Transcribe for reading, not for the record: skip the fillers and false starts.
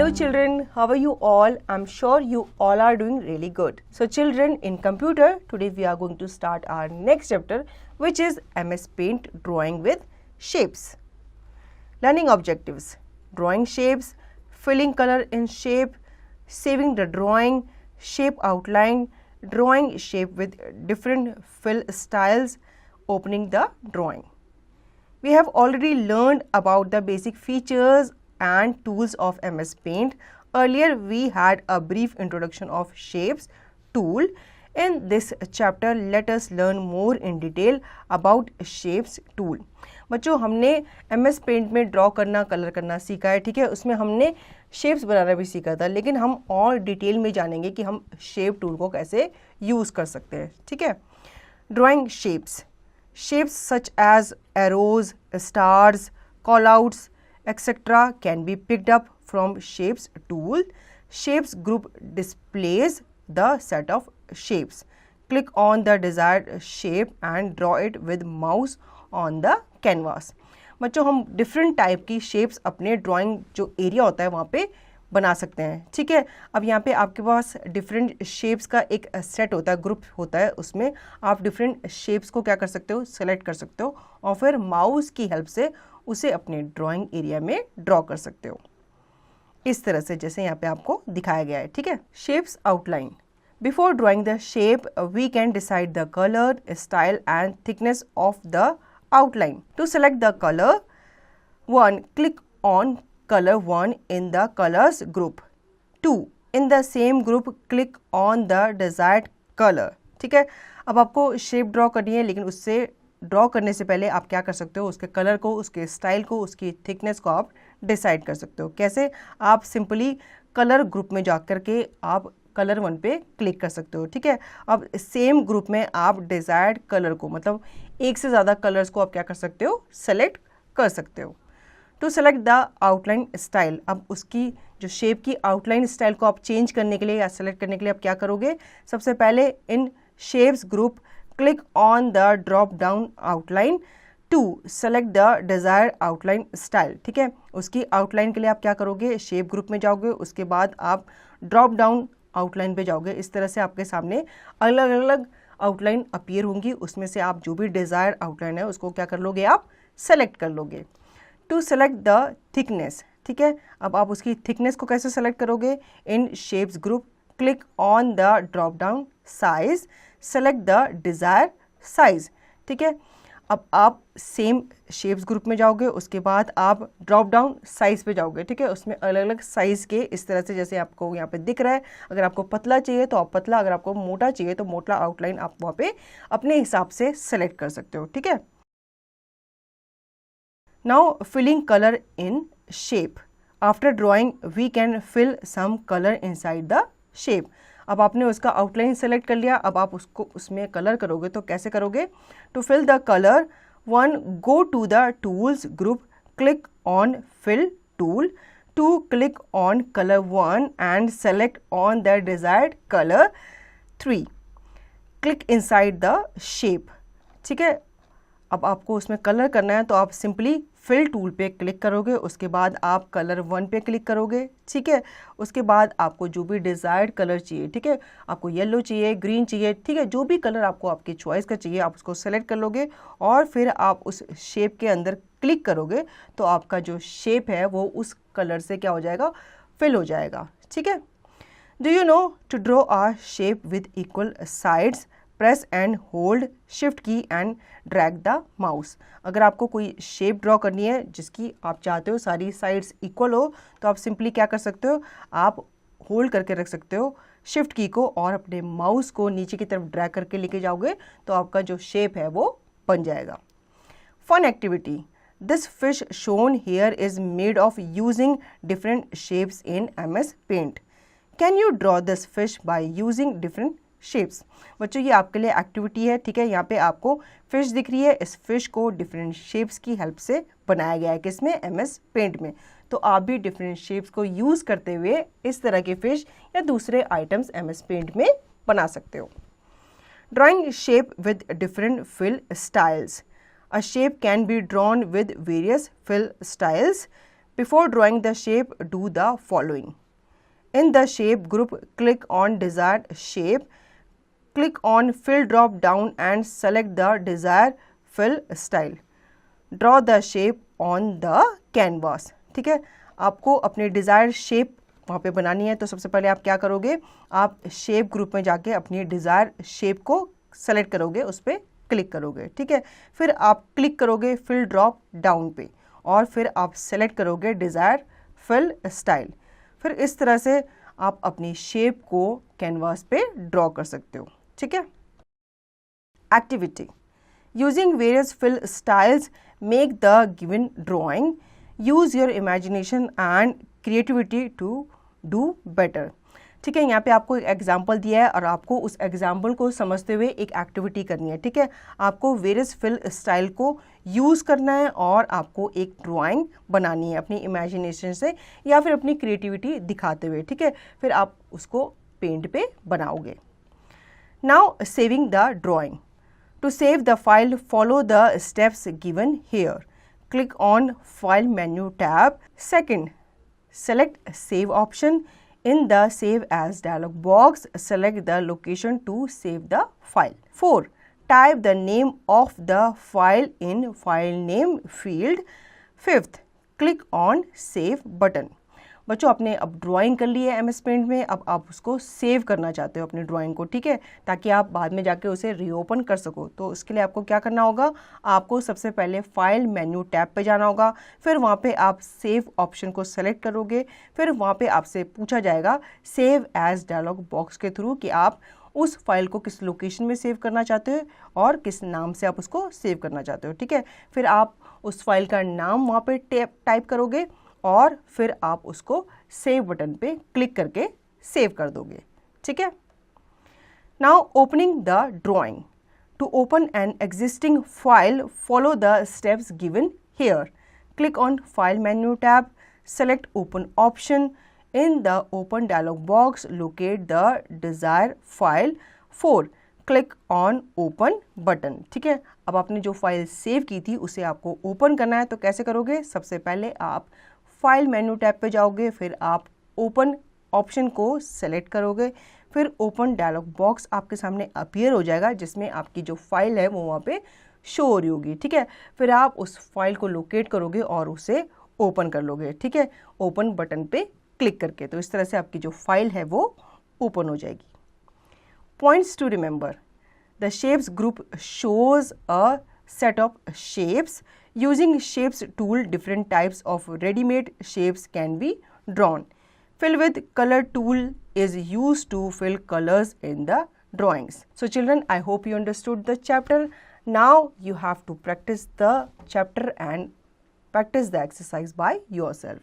Hello children, how are you all? I'm sure you all are doing really good. So children, in computer, today we are going to start our next chapter, which is MS Paint drawing with shapes. Learning objectives: drawing shapes, filling color in shape, saving the drawing, shape outline, drawing shape with different fill styles, opening the drawing. We have already learned about the basic features and tools of MS Paint. Earlier we had a brief introduction of shapes tool. In this chapter let us learn more in detail about shapes tool. बच्चों हमने MS Paint में draw करना, colour करना सीखा है, ठीक है. उसमें हमने शेप्स बनाना भी सीखा था, लेकिन हम और डिटेल में जानेंगे कि हम शेप टूल को कैसे यूज़ कर सकते हैं, ठीक है. Drawing shapes such as arrows, stars, callouts, etc. can be picked up from shapes tool. Shapes group displays the set of shapes. Click on the desired shape and draw it with mouse on the canvas. बच्चों हम different type की shapes अपने drawing जो area होता है वहाँ पे बना सकते हैं, ठीक है. अब यहाँ पे आपके पास डिफरेंट शेप्स का एक सेट होता है, ग्रुप होता है, उसमें आप डिफरेंट शेप्स को क्या कर सकते हो, सेलेक्ट कर सकते हो और फिर माउस की हेल्प से उसे अपने ड्राइंग एरिया में ड्रॉ कर सकते हो, इस तरह से जैसे यहाँ पे आपको दिखाया गया है, ठीक है. Shapes outline. Before drawing the shape we can decide the colour, style and thickness of the outline. To select the color, 1. Click on color 1 in the colors group. 2. In the same group click on the desired color. ठीक है. अब आपको shape draw करनी है, लेकिन उससे draw करने से पहले आप क्या कर सकते हो, उसके कलर को, उसके स्टाइल को, उसकी थिकनेस को आप डिसाइड कर सकते हो. कैसे? आप सिंपली कलर ग्रुप में जा कर के आप कलर 1 पे क्लिक कर सकते हो, ठीक है. अब सेम ग्रुप में आप डिज़ायर्ड कलर को, मतलब एक से ज़्यादा कलर्स को आप क्या कर सकते हो, सेलेक्ट कर सकते हो. To select the outline style. अब उसकी जो शेप की आउटलाइन स्टाइल को आप चेंज करने के लिए या सेलेक्ट करने के लिए आप क्या करोगे, सबसे पहले in shapes group click on the drop down outline to select the desired outline style, ठीक है. उसकी आउटलाइन के लिए आप क्या करोगे, शेप ग्रुप में जाओगे, उसके बाद आप ड्रॉप डाउन आउटलाइन पे जाओगे. इस तरह से आपके सामने अलग अलग आउटलाइन अपीयर होंगी, उसमें से आप जो भी डिज़ायर्ड आउटलाइन है उसको क्या कर लोगे, आप सेलेक्ट कर लोगे. टू सेलेक्ट द थिकनेस, ठीक है. अब आप उसकी थिकनेस को कैसे सेलेक्ट करोगे, in shapes group click on the drop down size, select the desire size, ठीक है. अब आप सेम शेप्स ग्रुप में जाओगे, उसके बाद आप ड्रॉप डाउन साइज़ पे जाओगे, ठीक है. उसमें अलग अलग साइज़ के इस तरह से जैसे आपको यहाँ पे दिख रहा है. अगर आपको पतला चाहिए तो आप पतला, अगर आपको मोटा चाहिए तो मोटा आउटलाइन आप वहाँ पे अपने हिसाब से सेलेक्ट कर सकते हो, ठीक है. Now filling colour in shape. After drawing we can fill some colour inside the shape. अब आपने उसका आउटलाइन सेलेक्ट कर लिया, अब आप उसको उसमें कलर करोगे तो कैसे करोगे. To fill the colour 1. Go to the tools group, click on fill tool. 2. Click on colour 1 and select on the desired colour. 3. Click inside the shape, ठीक है. अब आपको उसमें कलर करना है तो आप सिंपली फिल टूल पे क्लिक करोगे, उसके बाद आप कलर 1 पे क्लिक करोगे, ठीक है. उसके बाद आपको जो भी डिज़ायर्ड कलर चाहिए, ठीक है, आपको येलो चाहिए, ग्रीन चाहिए, ठीक है, जो भी कलर आपको आपकी चॉइस का चाहिए आप उसको सेलेक्ट कर लोगे और फिर आप उस शेप के अंदर क्लिक करोगे तो आपका जो शेप है वो उस कलर से क्या हो जाएगा, फिल हो जाएगा, ठीक है. Do you know to draw a shape with equal sides, press and hold shift key and drag the mouse. अगर आपको कोई शेप ड्रॉ करनी है जिसकी आप चाहते हो सारी साइड्स इक्वल हो तो आप सिंपली क्या कर सकते हो, आप होल्ड करके रख सकते हो शिफ्ट की को और अपने माउस को नीचे की तरफ ड्रैग करके लेके जाओगे तो आपका जो शेप है वो बन जाएगा. Fun activity. This fish shown here is made of using different shapes in MS Paint. Can you draw this fish by using different shapes. बच्चों ये आपके लिए एक्टिविटी है, ठीक है. यहाँ पे आपको फिश दिख रही है, इस फिश को डिफरेंट शेप्स की हेल्प से बनाया गया है, किसमें, MS Paint में. तो आप भी डिफरेंट शेप्स को यूज़ करते हुए इस तरह के फिश या दूसरे आइटम्स MS Paint में बना सकते हो. Drawing shape with different fill styles. A shape can be drawn with various fill styles. Before drawing the shape, do the following. In the shape group, click on desired shape. Click on fill drop down and select the desired fill style. Draw the shape on the canvas. ठीक है, आपको अपने desired shape वहाँ पे बनानी है, तो सबसे पहले आप क्या करोगे, आप शेप ग्रुप में जाके अपनी डिज़ायर शेप को सेलेक्ट करोगे, उस पर क्लिक करोगे. ठीक है, फिर आप क्लिक करोगे फिल ड्रॉप डाउन पे और फिर आप सेलेक्ट करोगे डिज़ायर फिल स्टाइल. फिर इस तरह से आप अपनी शेप को कैनवास पे ड्रॉ कर सकते हो. ठीक है. Activity. Using various fill styles make the given drawing. Use your imagination and creativity to do better. ठीक है, यहाँ पे आपको एक एग्जाम्पल दिया है और आपको उस एग्जाम्पल को समझते हुए एक एक्टिविटी करनी है. ठीक है, आपको वेरियस फिल स्टाइल को यूज़ करना है और आपको एक ड्राइंग बनानी है अपनी इमेजिनेशन से या फिर अपनी क्रिएटिविटी दिखाते हुए. ठीक है, फिर आप उसको पेंट पे बनाओगे. Now saving the drawing. To save the file, follow the steps given here. Click on file menu tab. Second, select save option. In the save as dialog box, select the location to save the file. 4. Type the name of the file in file name field. 5th, click on save button. बच्चों, आपने अब drawing कर ली है MS paint में, अब आप उसको save करना चाहते हो अपनी ड्राइंग को. ठीक है, ताकि आप बाद में जाके उसे रीओपन कर सको. तो उसके लिए आपको क्या करना होगा, आपको सबसे पहले फाइल मेन्यू टैब पे जाना होगा. फिर वहाँ पे आप सेव ऑप्शन को सेलेक्ट करोगे. फिर वहाँ पे आपसे पूछा जाएगा सेव एज डायलॉग बॉक्स के थ्रू कि आप उस फाइल को किस लोकेशन में सेव करना चाहते हो और किस नाम से आप उसको सेव करना चाहते हो. ठीक है, फिर आप उस फाइल का नाम वहाँ पे टाइप करोगे और फिर आप उसको सेव बटन पे क्लिक करके सेव कर दोगे. ठीक है. Now opening the drawing. To open an existing file, follow the steps given here. Click on file menu tab, select open option. In the open dialog box, locate the desire file. 4. Click on open button. ठीक है, अब आपने जो file save की थी उसे आपको open करना है. तो कैसे करोगे, सबसे पहले आप फाइल मेन्यू टैब पे जाओगे, फिर आप ओपन ऑप्शन को सेलेक्ट करोगे. फिर ओपन डायलॉग बॉक्स आपके सामने अपीयर हो जाएगा जिसमें आपकी जो फाइल है वो वहाँ पे शो हो रही होगी. ठीक है, फिर आप उस फाइल को लोकेट करोगे और उसे ओपन कर लोगे. ठीक है, ओपन बटन पे क्लिक करके. तो इस तरह से आपकी जो फाइल है वो ओपन हो जाएगी. Points to remember. The shapes group shows a set of shapes. Using shapes tool, different types of ready-made shapes can be drawn. Fill with color tool is used to fill colors in the drawings. So children, I hope you understood the chapter. Now you have to practice the chapter and practice the exercise by yourself.